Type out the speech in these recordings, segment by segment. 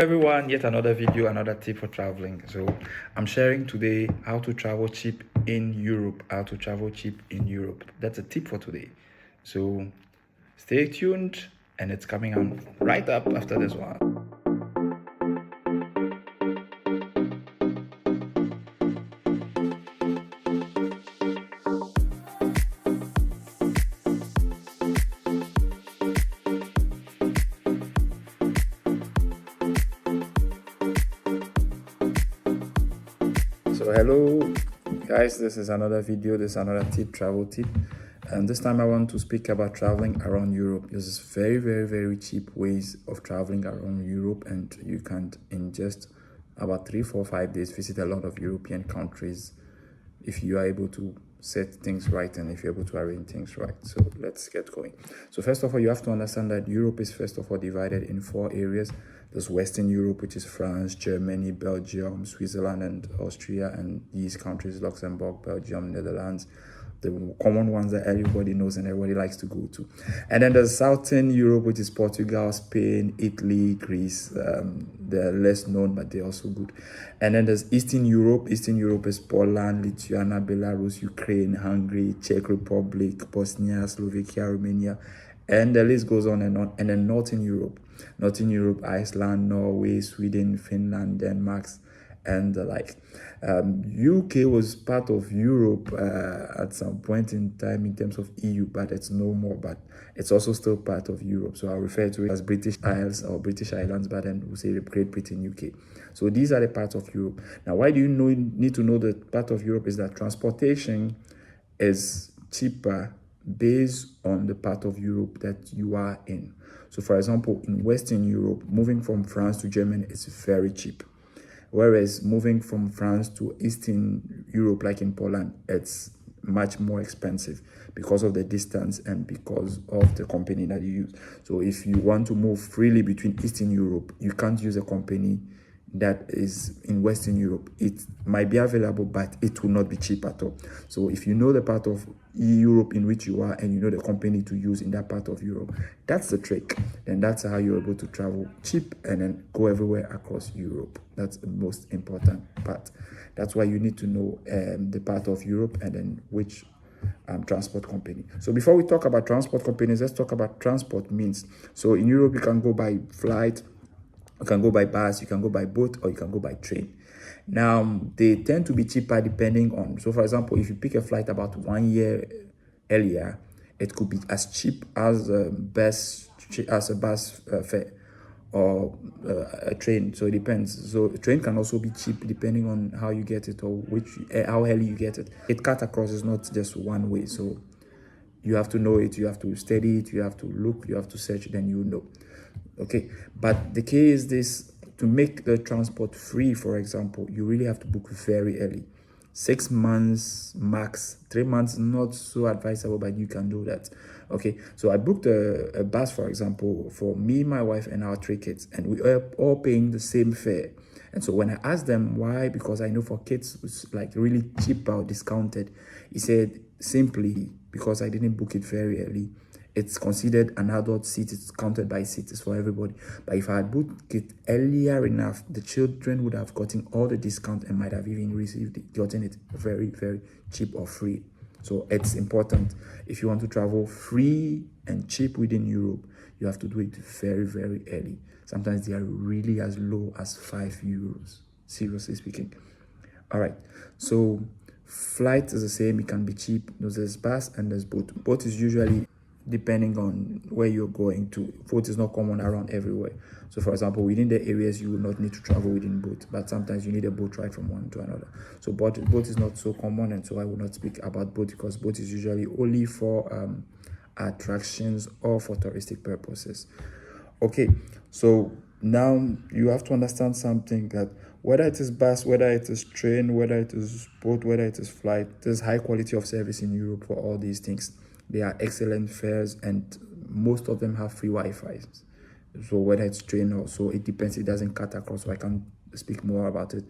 Everyone, yet another video, another tip for traveling. So I'm sharing today how to travel cheap in Europe. That's a tip for today. So stay tuned, and it's coming on right up after this one. So hello guys, this is another video, this is another travel tip, and this time I want to speak about traveling around Europe. There's very cheap ways of traveling around Europe, and you can in just about 3, 4, 5 days visit a lot of European countries if you are able to set things right and if you're able to arrange things right. So let's get going. So first of all, you have to understand that Europe is first of all divided in 4 areas. There's Western Europe, which is France, Germany, Belgium, Switzerland, and Austria, and these countries, Luxembourg, Belgium, Netherlands, the common ones that everybody knows and everybody likes to go to. And then there's Southern Europe, which is Portugal, Spain, Italy, Greece. They're less known, but they're also good. And then there's Eastern Europe. Eastern Europe is Poland, Lithuania, Belarus, Ukraine, Hungary, Czech Republic, Bosnia, Slovakia, Romania, and the list goes on and on. And then Northern Europe, Iceland, Norway, Sweden, Finland, Denmark, and the like. UK was part of Europe at some point in time in terms of EU, but it's no more, but it's also still part of Europe. So I'll refer to it as British Isles or British Islands, but then we'll say Great Britain, UK. So these are the parts of Europe. Now, why do you need to know that part of Europe is that transportation is cheaper based on the part of Europe that you are in. So for example, in Western Europe, moving from France to Germany is very cheap. Whereas moving from France to Eastern Europe, like in Poland, it's much more expensive because of the distance and because of the company that you use. So if you want to move freely between Eastern Europe, you can't use a company that is in Western Europe. It might be available, but it will not be cheap at all. So if you know the part of Europe in which you are and you know the company to use in that part of Europe, that's the trick. Then that's how you're able to travel cheap and then go everywhere across Europe. That's the most important part. That's why you need to know the part of Europe and then which transport company. So before we talk about transport companies, let's talk about transport means. So in Europe, you can go by flight, you can go by bus, you can go by boat, or you can go by train. Now, they tend to be cheaper depending on, so for example, if you pick a flight about 1 year earlier, it could be as cheap as a bus fare or a train. So it depends. So a train can also be cheap depending on how you get it or how early you get it. It cut across is not just one way. So you have to know it, you have to study it, you have to look, you have to search, then you know. Okay, but the key is this: to make the transport free, for example, you really have to book very early. 6 months max, 3 months not so advisable, but you can do that. Okay, so I booked a bus, for example, for me, my wife, and our 3 kids, and we are all paying the same fare. And so when I asked them why, because I know for kids it's like really cheap or discounted, he said simply because I didn't book it very early. It's considered an adult seat, it's counted by seats, it's for everybody. But if I had booked it earlier enough, the children would have gotten all the discount and might have even gotten it very cheap or free. So it's important. If you want to travel free and cheap within Europe, you have to do it very early. Sometimes they are really as low as €5, seriously speaking. All right, so flight is the same, it can be cheap. There's bus and there's boat. Boat is usually depending on where you're going to. Boat is not common around everywhere. So for example, within the areas you will not need to travel within boat, but sometimes you need a boat ride from one to another. So boat is not so common, and so I will not speak about boat because boat is usually only for attractions or for touristic purposes. Okay, so now you have to understand something, that whether it is bus, whether it is train, whether it is boat, whether it is flight, there's high quality of service in Europe for all these things. They are excellent fares, and most of them have free Wi-Fi. So whether it's train or so, it depends. It doesn't cut across, so I can't speak more about it.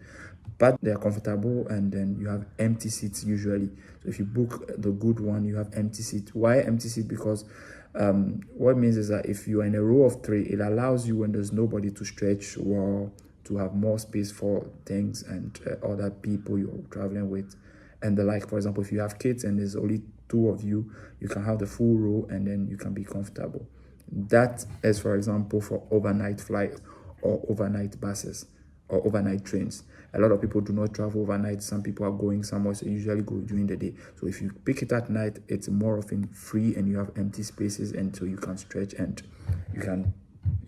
But they are comfortable, and then you have empty seats usually. So if you book the good one, you have empty seat. Why empty seat? Because What it means is that if you're in a row of three, it allows you when there's nobody to stretch or to have more space for things and other people you're traveling with. And the like, for example, if you have kids and there's only two of you, you can have the full row and then you can be comfortable. That is, for example, for overnight flights or overnight buses or overnight trains. A lot of people do not travel overnight. Some people are going somewhere, so usually go during the day. So if you pick it at night, it's more often free and you have empty spaces, and so you can stretch and you can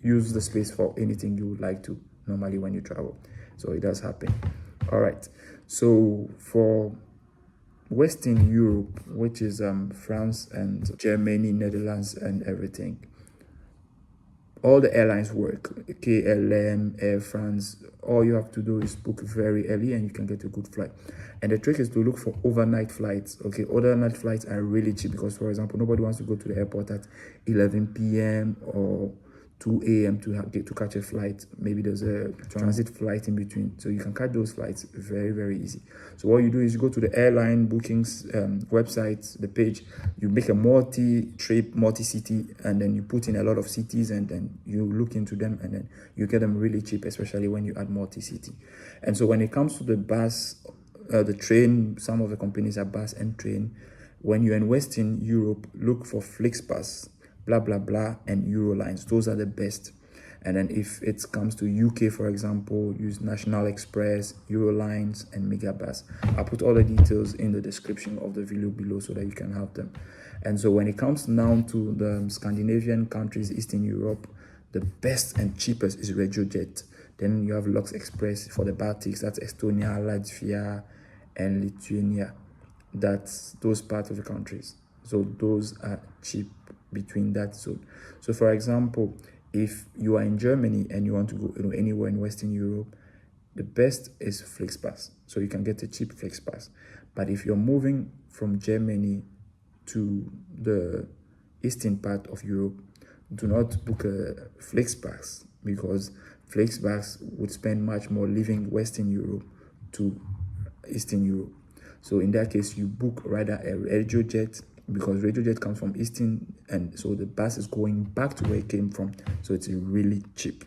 use the space for anything you would like to normally when you travel. So it does happen. All right. So for Western Europe, which is France and Germany, Netherlands, and everything, all the airlines work. KLM, Air France. All you have to do is book very early and you can get a good flight. And the trick is to look for overnight flights. Okay, overnight flights are really cheap because, for example, nobody wants to go to the airport at 11 p.m. or 2 a.m. to catch a flight. Maybe there's a transit flight in between. So you can catch those flights very, very easy. So what you do is you go to the airline bookings website, the page, you make a multi-trip, multi-city, and then you put in a lot of cities and then you look into them and then you get them really cheap, especially when you add multi-city. And so when it comes to the bus, the train, some of the companies are bus and train. When you're in Western Europe, look for Flixbus, blah blah blah, and Eurolines. Those are the best. And then if it comes to UK, for example, use National Express, Eurolines, and Megabus. I'll put all the details in the description of the video below so that you can have them. And so when it comes down to the Scandinavian countries, Eastern Europe, the best and cheapest is RegioJet. Then you have Lux Express for the Baltics, that's Estonia, Latvia, and Lithuania. That's those parts of the countries. So those are cheap between that zone. So for example, if you are in Germany and you want to go anywhere in Western Europe, the best is Flixbus. So you can get a cheap Flixbus. But if you're moving from Germany to the eastern part of Europe, do not book a Flixbus because Flixbus would spend much more leaving Western Europe to Eastern Europe. So in that case, you book rather a RegioJet because RegioJet comes from Eastern, and so the bus is going back to where it came from. So it's really cheap.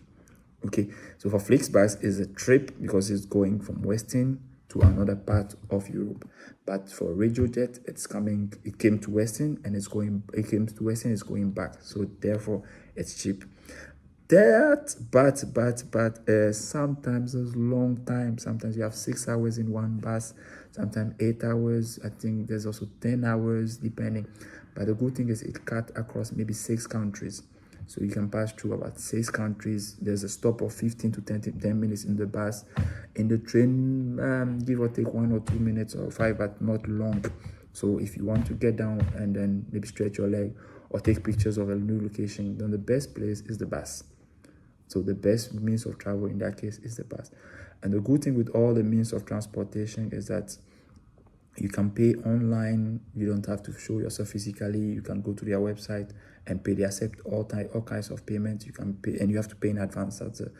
Okay, so for Flixbus is a trip because it's going from Western to another part of Europe. But for RegioJet, it came to Western and it's going back. So therefore it's cheap. But sometimes it's long time. Sometimes you have 6 hours in one bus, sometimes 8 hours. I think there's also 10 hours depending. But the good thing is it cut across maybe 6 countries. So you can pass through about 6 countries. There's a stop of 15 to 10 minutes in the bus. In the train, give or take 1 or 2 minutes or 5, but not long. So if you want to get down and then maybe stretch your leg or take pictures of a new location, then the best place is the bus. So the best means of travel in that case is the bus. And the good thing with all the means of transportation is that you can pay online. You don't have to show yourself physically. You can go to their website and pay. They accept all kinds of payments. You can pay, and you have to pay in advance. That's the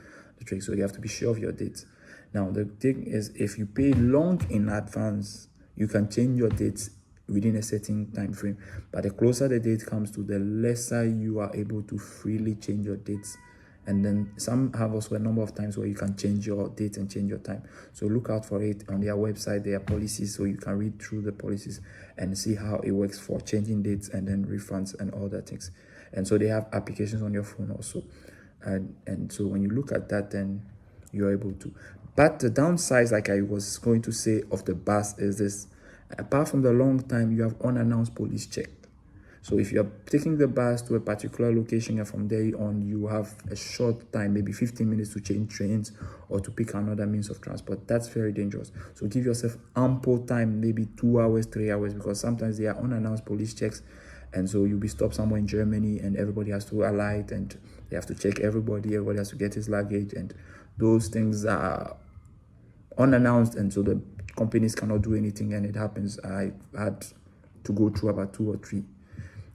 trick. So you have to be sure of your dates. Now the thing is, if you pay long in advance, you can change your dates within a certain time frame. But the closer the date comes to, the lesser you are able to freely change your dates. And then some have also a number of times where you can change your date and change your time. So look out for it on their website, their policies, so you can read through the policies and see how it works for changing dates and then refunds and all that things. And so they have applications on your phone also. And so when you look at that, then you're able to. But the downside, like I was going to say, of the bus is this. Apart from the long time, you have unannounced police check. So if you're taking the bus to a particular location and from there on you have a short time, maybe 15 minutes to change trains or to pick another means of transport, that's very dangerous. So give yourself ample time, maybe 2 hours, 3 hours, because sometimes there are unannounced police checks. And so you'll be stopped somewhere in Germany and everybody has to alight and they have to check everybody has to get his luggage, and those things are unannounced, and so the companies cannot do anything, and it happens. I had to go through about 2 or 3.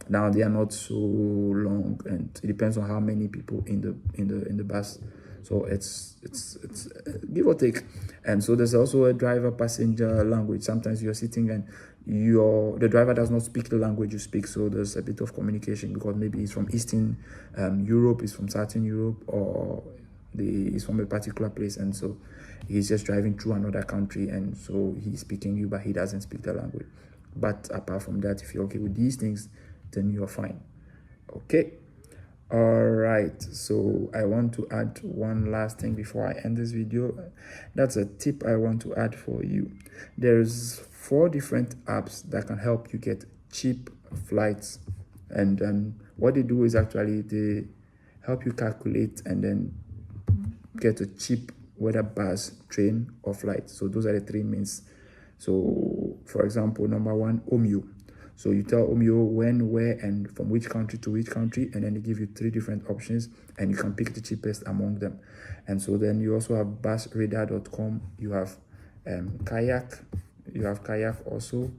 Now they are not so long, and it depends on how many people in the bus. So it's give or take. And so there's also a driver passenger language. Sometimes you're sitting and the driver does not speak the language you speak, so there's a bit of communication because maybe he's from Eastern Europe, he's from Southern Europe, or he's from a particular place, and so he's just driving through another country, and so he's speaking you, but he doesn't speak the language. But apart from that, if you're okay with these things, then you're fine. Okay. All right, so I want to add one last thing before I end this video. That's a tip I want to add for you. There's 4 different apps that can help you get cheap flights, and what they do is actually they help you calculate and then get a cheap, whether bus, train, or flight. So those are the 3 means. So for example, number 1, Omio. So you tell Omio when, where, and from which country to which country, and then they give you 3 different options, and you can pick the cheapest among them. And so then you also have busradar.com, you have Kayak, you have Kayak also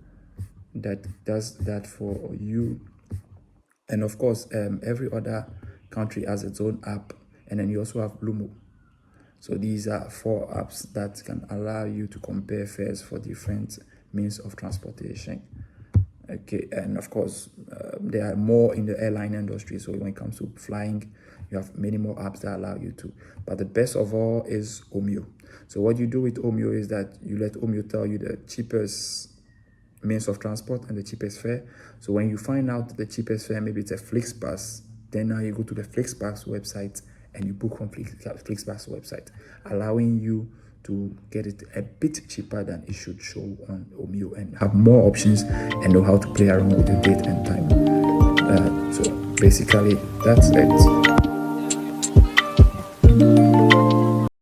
that does that for you. And of course, every other country has its own app, and then you also have Lumo. So these are 4 apps that can allow you to compare fares for different means of transportation. Okay, and of course, there are more in the airline industry. So when it comes to flying, you have many more apps that allow you to. But the best of all is Omio. So what you do with Omio is that you let Omio tell you the cheapest means of transport and the cheapest fare. So when you find out the cheapest fare, maybe it's a FlixBus, then now you go to the FlixBus website and you book from FlixBus website, allowing you to get it a bit cheaper than it should show on Omio, and have more options and know how to play around with the date and time. So basically, that's it.